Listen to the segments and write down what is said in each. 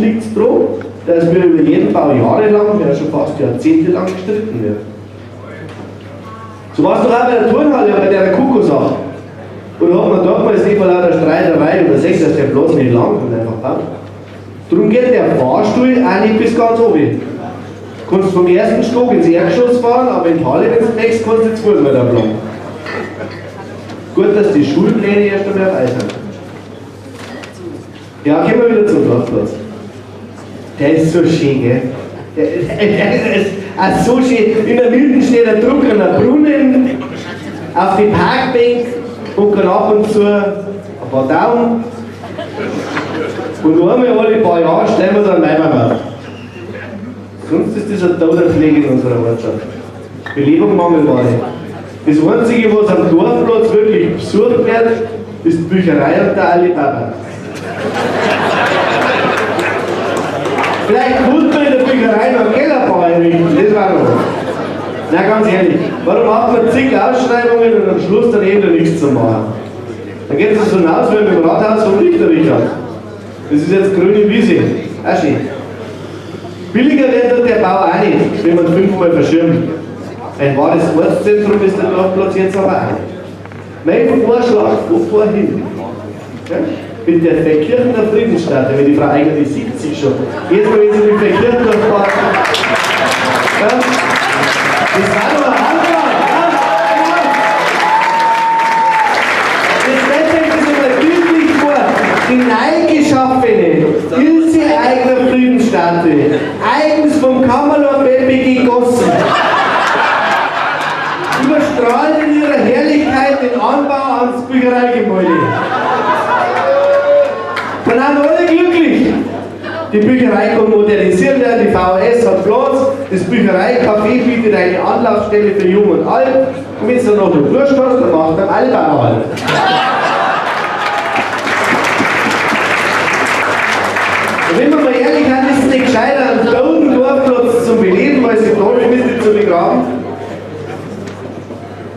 liegt es daran, dass wir über jeden Bau jahrelang, ja schon fast jahrzehntelang gestritten wird. So war es doch auch bei der Turnhalle, bei der Kuckucksache. Und da hat man damals nicht mal lauter Streiterei über 6, dass der bloß nicht lang und einfach baut. Darum geht der Fahrstuhl auch nicht bis ganz oben. Du kannst vom ersten Stock ins Erdgeschoss fahren, aber in die Halle, wenn du nächst kannst du jetzt 2 Meter lang. Gut, dass die Schulpläne erst einmal auf Eis sind. Ja, gehen wir wieder zum Dorfplatz. Der ist so schön, gell? Der ist auch so schön. In der Mitte steht ein trockener Brunnen, auf die Parkbank und kann ab und zu ein paar Daumen. Und einmal alle paar Jahre stellen wir da einen Weibermann. Sonst ist das ein toter Pflege in unserer Ortschaft. Belebung Mangelware. Das Einzige, was am Dorfplatz wirklich besucht wird, ist die Bücherei und der Alibaba. Vielleicht könnte man in der Bücherei noch einen Kellerbau einrichten, das war noch. Na ganz ehrlich, warum macht man zig Ausschreibungen und am Schluss dann eben nichts zu machen? Dann geht es so hinaus wie im Rathaus vom Richterrichter. Das ist jetzt grüne Wiese, auch schön. Billiger wird der Bau auch nicht, wenn man 5-mal verschirmt. Ein wahres Ortszentrum ist der Dorfplatz jetzt aber auch nicht. Mein Vorschlag vorhin, mit der Verkirchener Friedensstadt, wenn die Frau eigentlich sieht sich schon. Jetzt, wenn sie mit Verkirchener fahren, das war doch ein Anfang. Das Wetter ist immer bildlich vor. Die neu geschaffene Ilse Eigner Friedensstatue, eigens vom Kammerlord Beppe gegossen, überstrahlt in ihrer Herrlichkeit den Anbau ans Büchereigebäude. Dann sind alle glücklich. Die Bücherei kann modernisiert werden, die VHS hat Platz, das Büchereicafé bietet eine Anlaufstelle für Jung und Alt. Und wenn du noch eine Durst hast, dann macht man alle Bauern. Und wenn man mal ehrlich hat, ist es nicht gescheiter, einen toten Dorfplatz zum Beleben, als die Dorfmitte zu begraben.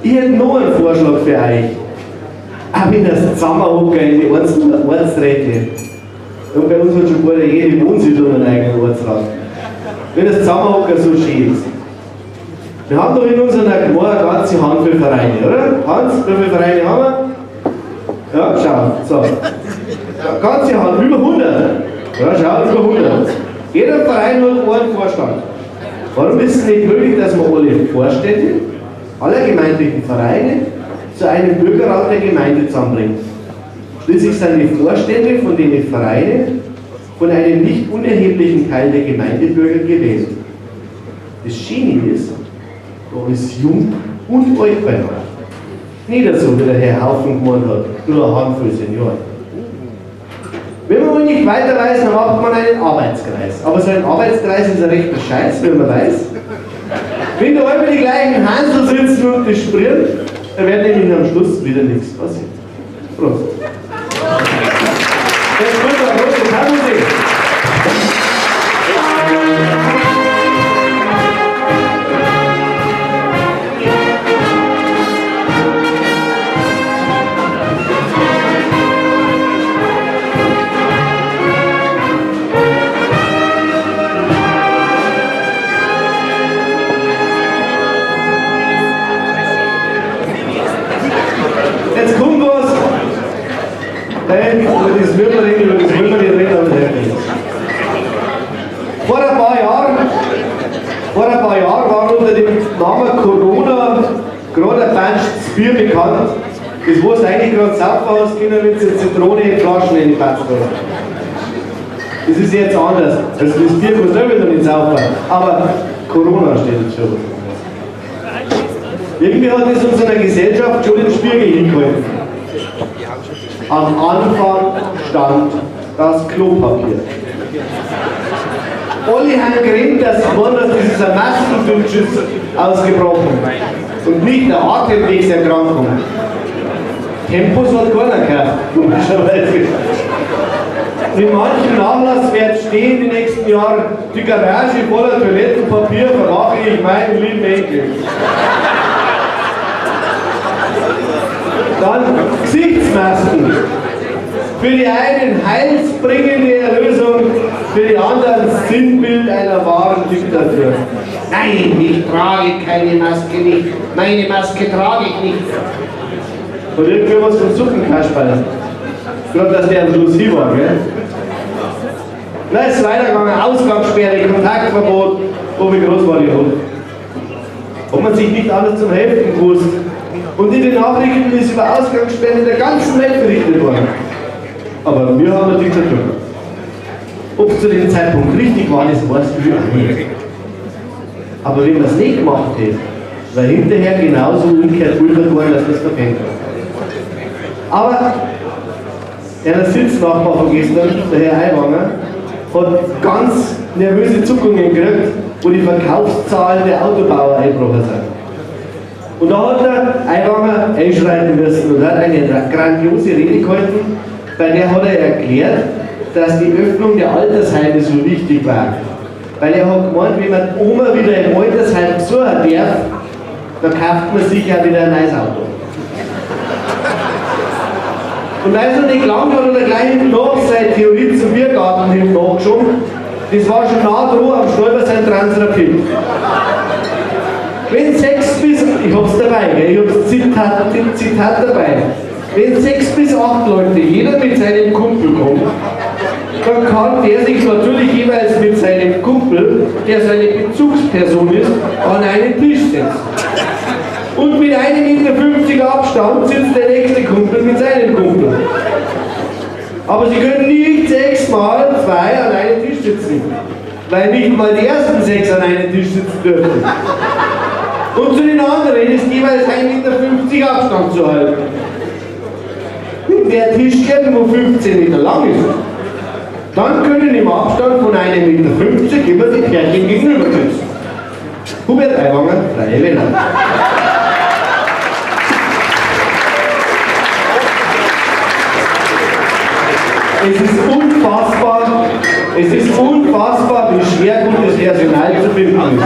Ich hätte noch einen Vorschlag für euch. Auch wenn das Zusammenhocken in die Ortsräte. Und bei uns hat schon bald jede Wohnsiedlung einen eigenen Ortsrat. Wenn das Zusammenhocken so schön ist. Wir haben doch in unserer Gemeinde eine ganze Handvoll Vereine, oder? Hans, wie viele Vereine haben wir? Ja, schau. So. Eine ganze Hand, über 100. Ja, schau, über 100. Jeder Verein hat einen Vorstand. Warum ist es nicht möglich, dass man alle Vorstände aller gemeindlichen Vereine zu einem Bürgerrat der Gemeinde zusammenbringt? Schließlich sind die Vorstände von den Vereinen von einem nicht unerheblichen Teil der Gemeindebürger gewählt. Das Schöne ist, da ist jung und alt beieinander. Nicht so, wie der Herr Haufen gemeint hat, nur eine Handvoll Senioren. Wenn man nicht weiter weiß, dann macht man einen Arbeitskreis. Aber so ein Arbeitskreis ist ein rechter Scheiß, wie man weiß. Wenn da immer die gleichen Hansel sitzen und das sprieren, dann wird nämlich am Schluss wieder nichts passieren. Prost. Jetzt wird der große Tanzmusik. Jetzt kommt was. Das will man nicht reden, aber nicht. Vor ein paar Jahren war unter dem Namen Corona gerade ein Banschtes Bier bekannt. Das wo es eigentlich gerade sauber hast, können mit der Zitrone in Flaschen reinpatzen. Das ist jetzt anders. Also das Bier kann selber noch nicht sauber. Aber Corona steht jetzt schon. Irgendwie hat es unserer Gesellschaft schon den Spiegel hingehalten. Am Anfang stand das Klopapier. Alle haben geredet, dass ist ein Maskenbildschutz ausgebrochen und nicht eine Atemwegserkrankung. Tempos hat keiner gekauft, komischerweise. In manchen Nachlass wird stehen die nächsten Jahre, die Garage voller Toilettenpapier vermache ich meinen lieben Enkel. Dann Gesichtsmasken. Für die einen heilsbringende Erlösung, für die anderen Sinnbild einer wahren Diktatur. Nein, ich trage keine Maske nicht. Meine Maske trage ich nicht. Und irgendwie was vom Suppenkasperl. Ich glaube, dass der am Schluss hier war, gell? Na, es ist weitergegangen, Ausgangssperre, Kontaktverbot, wie groß war die Not? Hat man sich nicht alles zum Helfen gewusst. Und in den Nachrichten ist über Ausgangssperren in der ganzen Welt berichtet worden. Aber wir haben eine Diktatur. Ob es zu dem Zeitpunkt richtig war, das weiß ich nicht. Aber wenn man es nicht gemacht hätte, war hinterher genauso umgekehrt geprüft worden, dass man es verpennt hat. Aber der Sitznachbar von gestern, der Herr Aiwanger, hat ganz nervöse Zuckungen gekriegt, wo die Verkaufszahlen der Autobauer eingebrochen sind. Und da hat der Aiwanger einschreiten müssen und hat eine grandiose Rede gehalten, bei der hat er erklärt, dass die Öffnung der Altersheime so wichtig war. Weil er hat gemeint, wenn man Oma wieder im Altersheim besuchen darf, dann kauft man sich ja wieder ein neues Auto. Und weil es noch nicht lang hat, hat er gleich hinten nach seine Theorie zum Biergarten hinten nachgeschoben. Das war schon nah dran am Stolperstein Transrapid. Wenn 6 bis, ich hab's dabei, gell? Ich hab's Zitat dabei. Wenn 6 bis 8 Leute, jeder mit seinem Kumpel kommt, dann kann der sich natürlich jeweils mit seinem Kumpel, der seine Bezugsperson ist, an einen Tisch setzen. Und mit 1,50 Meter Abstand sitzt der nächste Kumpel mit seinem Kumpel. Aber sie können nicht 6 mal 2 an einem Tisch sitzen, weil nicht mal die ersten 6 an einem Tisch sitzen dürfen. Und zu den anderen ist jeweils 1,50 Meter Abstand zu halten. Wenn der Tisch irgendwo 15 Meter lang ist, dann können im Abstand von 1,50 Meter immer die Pärchen gegenüber sitzen. Hubert Aiwanger, Freie Wähler. Es ist unfassbar, wie schwer gutes Personal zu finden ist.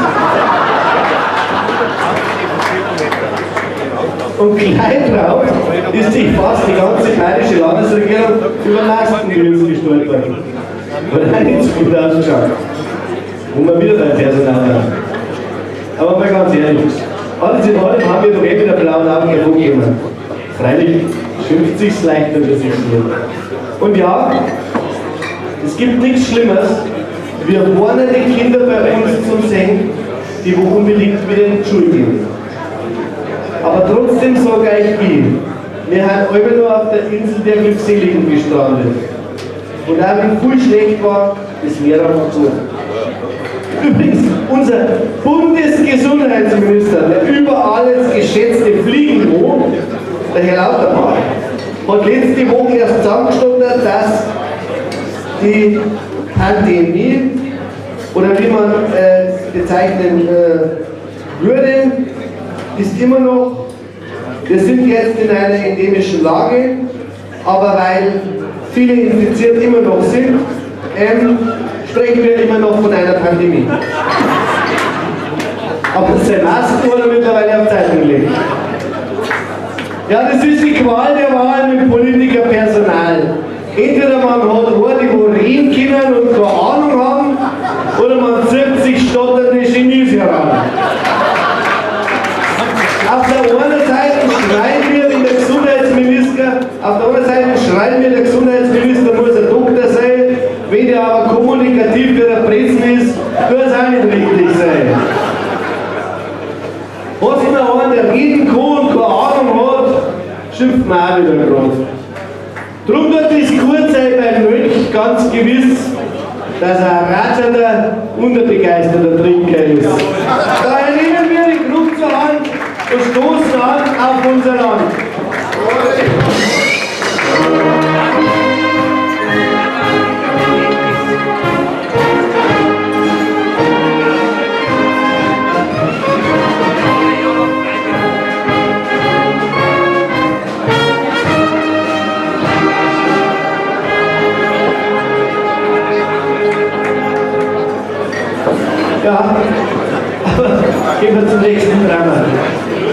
Und gleich drauf ist sich fast die ganze bayerische Landesregierung über Maskengrößen gestolpert. Oder nicht so gut ausschaut. Wo man wieder beim Personal hat. Aber mal ganz ehrlich, alles in allem haben wir doch mit der blauen Augen hervorgegeben. Freilich schimpft sich's leichter, dass ich so. Und ja, es gibt nichts Schlimmeres, wie warnende Kinder bei uns zu sehen, die wo unbedingt wieder in die Schule gehen. Aber trotzdem sage ich wie, wir haben alle nur auf der Insel der Glückseligen gestrandet. Und auch wenn viel schlecht war, das wäre einfach so. Übrigens, unser Bundesgesundheitsminister, der über alles geschätzte Fliegenmo, der Herr Lauterbach, hat letzte Woche erst zusammengestanden, dass die Pandemie, oder wie man bezeichnen würde, ist immer noch, wir sind jetzt in einer endemischen Lage, aber weil viele infiziert immer noch sind, sprechen wir immer noch von einer Pandemie. Aber sein Masken wurde mittlerweile auf Zeitung gelegt. Ja, das ist die Qual der Wahl mit Politikerpersonal. Entweder man hat Leute, die reden können und keine Ahnung haben, oder man zieht sich stotternde Genies heran. Auf der einen Seite schreien wir der Gesundheitsminister, der Gesundheitsminister muss ein Doktor sein, wenn der aber kommunikativ wie der Pressen ist, kann es auch nicht richtig sein. Was immer einer, der reden kann und keine Ahnung hat, schimpft man auch wieder gerade. Darum wird es gut sein beim Mönch ganz gewiss, dass er ein ratternder, unterbegeisterter Trinker ist. Daher nehmen wir den Krug zur Hand und stoßen an auf unser Land. Ja, aber gehen wir zum nächsten Drama.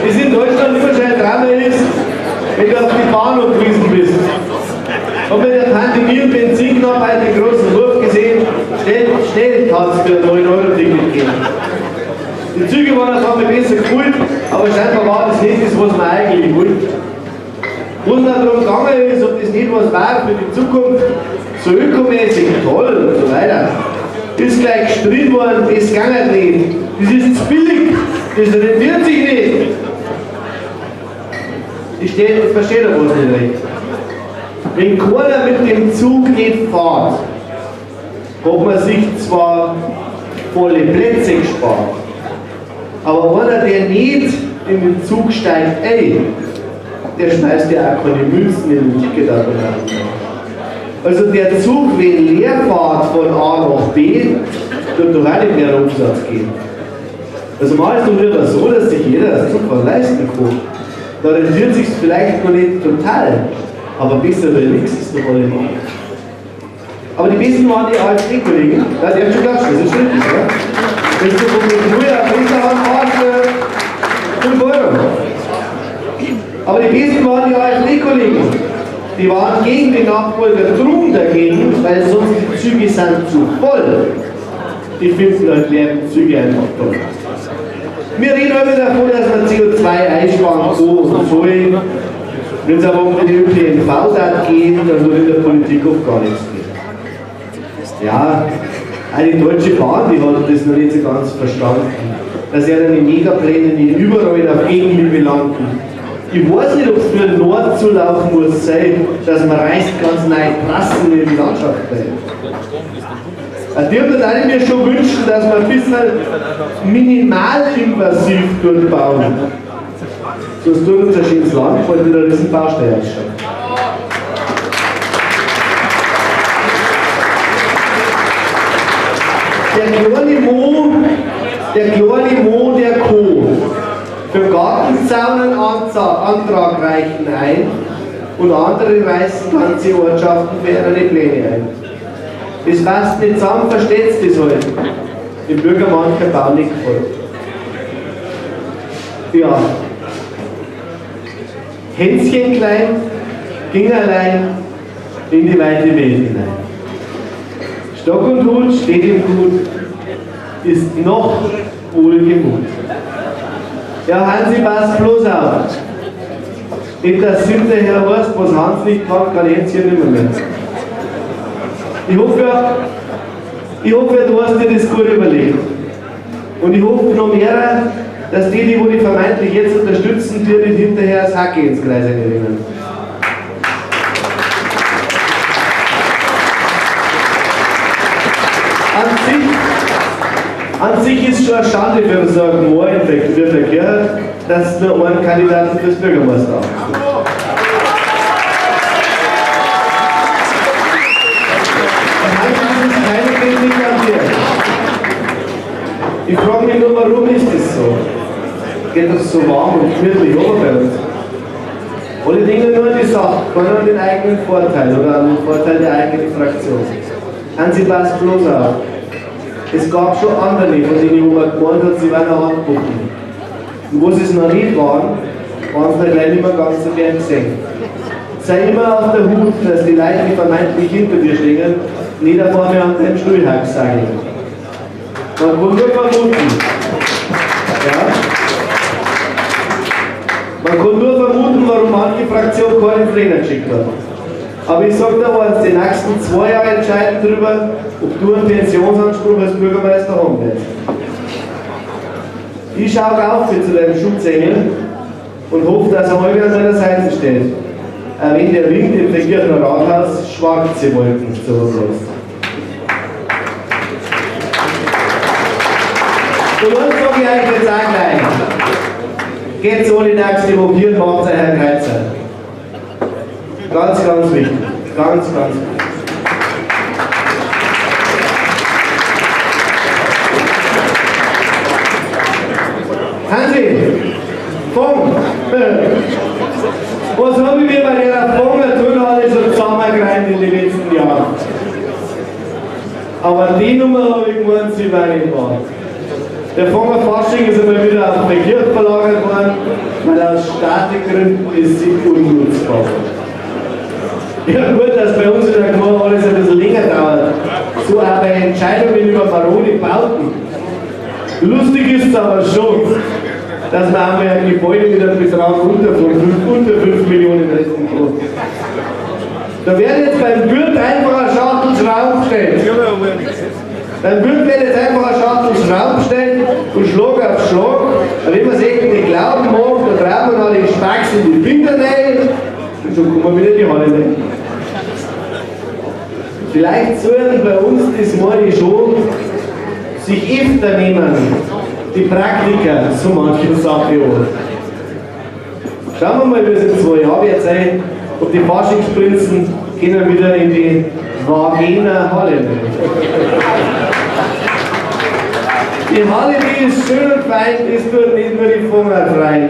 Das in Deutschland immer schon ein Drama ist, wenn du auf die Bahn gewesen bist. Und mit der Pandemie und Benzinknappheit den großen Wurf gesehen, schnell hat es für ein 9-Euro-Ticket gegeben. Die Züge waren auf einmal besser geholt, aber scheinbar war das nicht das, was man eigentlich wollte. Wo es darum gegangen ist, ob das nicht was war für die Zukunft, so ökomäßig toll und so weiter, ist gleich gestritten worden, das geht nicht. Das ist zu billig, das rentiert sich nicht. Ich verstehe da was nicht recht. Wenn keiner mit dem Zug nicht fährt, hat man sich zwar volle Plätze gespart, aber einer, der nicht in den Zug steigt, der schmeißt ja auch keine Münzen in den Ticketautomaten. Also der Zug, wenn leer fährt von A nach B, wird doch auch nicht mehr Umsatz geben. Also mal ist doch lieber so, dass sich jeder das Zugfahren leisten kann. Da rentiert sich vielleicht noch nicht total, aber besser oder nichts ist doch alle nicht. Aber die besten waren die AfD-Kollegen. Ja, die haben schon klatschen, das ist richtig, ja? Wenn du von der Früher auf Hinterhand fährst, 5 Euro. Aber die besten waren die AfD-Kollegen. Die waren gegen den Nachfolger drum dagegen, weil sonst die Züge sind zu voll. Die finden halt leere Züge einfach toll. Wir reden immer davon, dass man CO2 einsparen so und so. Wenn es aber um den ÖPNV geht, dann wird in der Politik oft gar nichts gehen. Ja, eine Deutsche Bahn, die hat das noch nicht so ganz verstanden. Dass ja dann die Megapläne nicht überall auf Gegenliebe landen. Ich weiß nicht, ob es für den Nordzulauf muss sein, dass man reißt ganz neue Trassen in die Landschaft bleibt. Die haben das mir schon wünschen, dass wir ein bisschen minimalinvasiv dort bauen. Sonst tut unser schönes Land bald wieder ein riesen Baustelle ausschauen. Der kleine Mo, der Co. Für Gartenzaunenantrag reichen ein und andere reißen ganze Ortschaften für ihre Pläne ein. Das passt nicht zusammen, versteht das halt. Dem Bürger mancher Bau nicht gefällt. Ja. Hänschen klein, ging allein in die weite Welt hinein. Stock und Hut steht ihm gut, ist noch wohlgemut. Ja, Hansi, pass bloß auf. Nicht, dass hinterher weißt, was Hans nicht kann, kann Hänschen nicht mehr. Ich hoffe, du hast dir das gut überlegt. Und ich hoffe noch mehr, dass die vermeintlich jetzt unterstützen, dir nicht hinterher das Hacke ins Kreis erinnern. An sich ist schon eine Schande für so einen Moorinfekt wie Verkehr, dass es nur einen Kandidaten fürs Bürgermeister gibt. Ich frage mich nur, warum ist das so? Geht das so warm und gemütlich oben bei uns? Alle Dinge nur an die Sache, keiner an den eigenen Vorteil oder an den Vorteil der eigenen Fraktion. Hansi, passt bloß auf. Es gab schon andere, von denen man gemeint hat, sie werden eine Hand gucken. Und wo sie es noch nicht waren, waren sie dann gleich nicht mehr ganz so gern gesehen. Sei immer auf der Hut, dass die Leute, die vermeintlich hinter dir stehen, nicht einmal mehr an deinem Stuhlhack sagen. Man kann nur vermuten. Ja? Man kann nur vermuten, warum manche Fraktion keinen Trainer geschickt hat. Aber ich sage dir eins, die nächsten 2 Jahre entscheiden darüber, ob du einen Pensionsanspruch als Bürgermeister haben willst. Ich schaue auf zu deinem Schutzengel und hoffe, dass er heute an deiner Seite steht. Wenn der Wind im Kirchner Rathaus schwarze Wolken zurücklässt. Und dann sage ich euch jetzt auch gleich. Geht so die nächste Woche hier und macht euch ein Kreuzer. Ganz, ganz wichtig. Ganz, ganz wichtig. Hansi, Fong. Was habe ich mir bei der Fongerturnhalle so zusammengereimt in den letzten Jahren? Aber die Nummer habe ich gemeint, sie war nicht wahr. Der Fonger Fasching ist immer wieder auf den Kirch verlagert worden, weil aus Statikgründen ist sie unnutzbar. Ja gut, dass bei uns in der Gemeinde alles ein bisschen länger dauert. So auch bei Entscheidungen über marode Bauten. Lustig ist es aber schon, dass man einmal ein Gebäude mit einem Betrag unter 5 Millionen retten kann. Da wird jetzt beim Wirt einfach ein Schachtel Schrauben gestellt. Beim Wirt wird jetzt einfach ein Schachtel Schrauben gestellt und Schlag auf Schlag. Und wenn man sich nicht glauben mag, dann traut man alle Spacks in die Finger rein und schon kommen wir wieder die Halle rein. Vielleicht sollen bei uns das meine ich schon sich öfter nehmen, die Praktiker zu manchen Sachen an. Schauen wir mal, wie es in 2 Jahren wird sein, ob die Faschingsprinzen gehen wieder in die Wagener Halle. Die Halle, die ist schön und fein, ist dort nicht nur die Finger frei.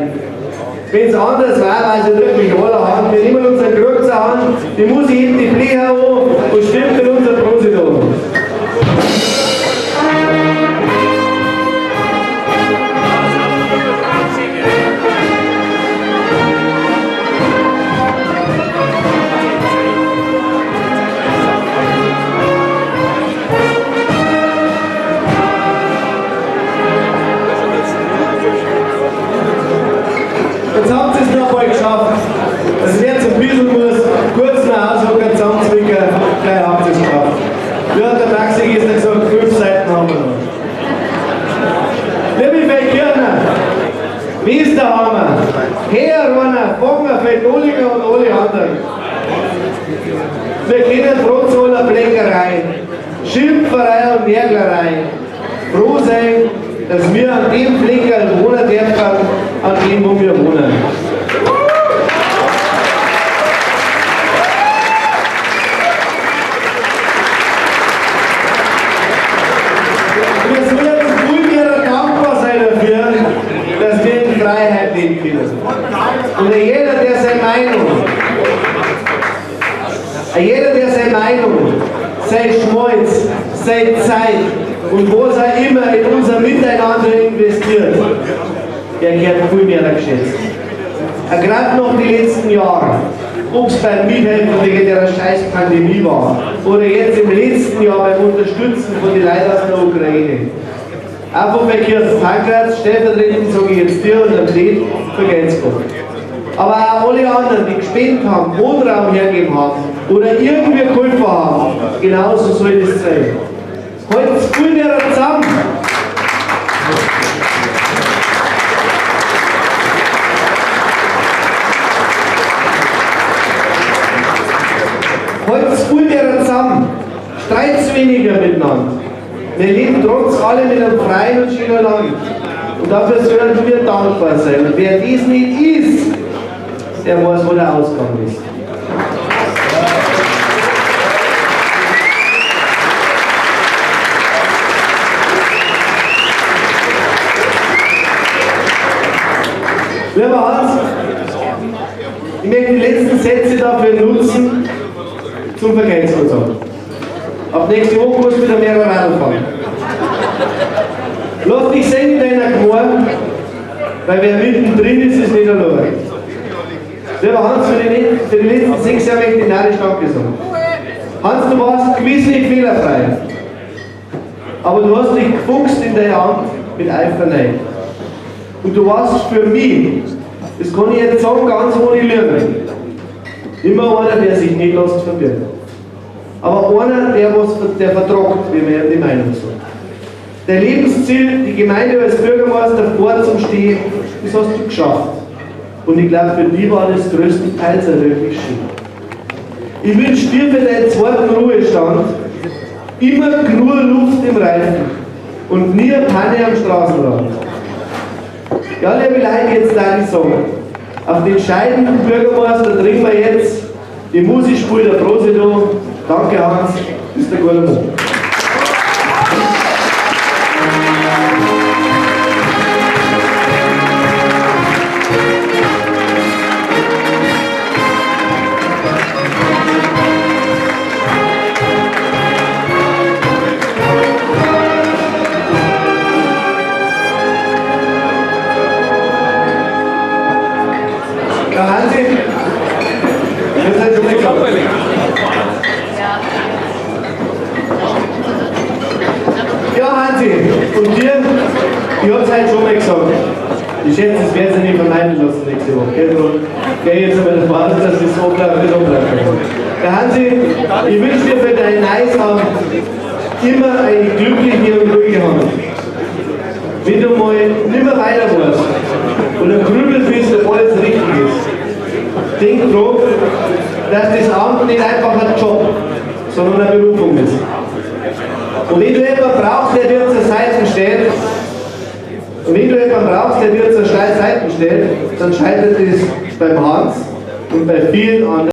Wenn es anders war, weil sie wirklich alle haben, wir nehmen unseren Krug zur Hand, die Musik hebt die Fläche an und stimmt in unser Prosit an. Jetzt habt ihr es noch mal geschafft. Das wird ein bisschen muss, kurz nach Hause und zusammenzwicken, gleich habt ihr es geschafft. Ja, der Taxi ist nicht gesagt, 5 Seiten haben wir noch. Liebe Feldkirchner, wie ist der Hammer? Herr Runner, Fogner, Feldolinger und alle anderen. Wir kennen trotz aller Bleckerei, Schimpferei und Närglerei froh sein, dass wir an dem Fleckerl wohnen dürfen, an dem, wo wir wohnen. Wir sollen viel mehr dankbar sein dafür, dass wir in Freiheit leben können. Und jeder, der seine Meinung, sein Schmalz, seine Zeit und was er immer in unser Miteinander investiert, der gehört viel mehr geschätzt. Gerade noch die letzten Jahre, ob es beim Mithelfen wegen der scheiß Pandemie war oder jetzt im letzten Jahr beim Unterstützen von den Leuten aus der Ukraine. Auch von Verkehrs Pankratz, stellvertretend sage ich jetzt dir und am Lied, vergelt's Gott. Aber auch alle anderen, die gespendet haben, Wohnraum hergegeben haben oder irgendwie geholfen haben, genauso soll das sein. Heute spielen wir zusammen. Heute spielen wir zusammen. Streit's weniger miteinander. Wir leben trotz allem in einem freien und schönen Land. Und dafür sollen wir dankbar sein. Und wer dies nicht ist, der weiß, wo der Ausgang ist. Lieber Hans, ich möchte die letzten Sätze dafür nutzen, zum Verkehrskontroll. Ab nächste Woche musst du wieder mehr Radl fahren. Lass dich sehen in deiner Gemeinde, weil wer mittendrin ist, ist nicht allein. Lieber Hans, für die letzten 6 Jahre möchte ich narrisch Danke sagen. Hans, du warst gewiss nicht fehlerfrei. Aber du hast dich gefuchst in deiner Hand mit Eifer rein. Und du warst für mich, das kann ich jetzt sagen, ganz ohne Lügen, immer einer, der sich nicht lässt verbirgen. Aber einer, der vertragt, wie man ja die Meinung sagt. Dein Lebensziel, die Gemeinde als Bürgermeister vorzustehen, das hast du geschafft. Und ich glaube, für dich war das größtenteils ein wirklich schön. Ich wünsche dir für deinen 2. Ruhestand immer genug Luft im Reifen und nie eine Panne am Straßenrand. Ja, liebe Leute, jetzt darf ich sagen, auf den scheidenden Bürgermeister trinken wir jetzt die Musikspur der Prosedo. Danke Hans, bis der gute Mann. Ja, Hansi, das ist schon nicht Ja, Hansi, und dir, ich hab's heute schon mal gesagt. Ich schätze, das werden sie nicht vermeiden lassen nächste Woche. Darum gehe ich jetzt einmal davon aus, dass das so bleibt, wie so bleibt. Der Hansi, ich wünsche dir für dein Neues immer eine glückliche und ruhige Hand. Wenn du mal nicht mehr weiter weißt oder grübelst, wie es alles richtig ist, denk dran, dass das Amt nicht einfach ein Job, sondern eine Berufung ist. Und wenn du jemanden brauchst, der dir zur Seite steht, dann scheitert es beim Hans und bei vielen anderen.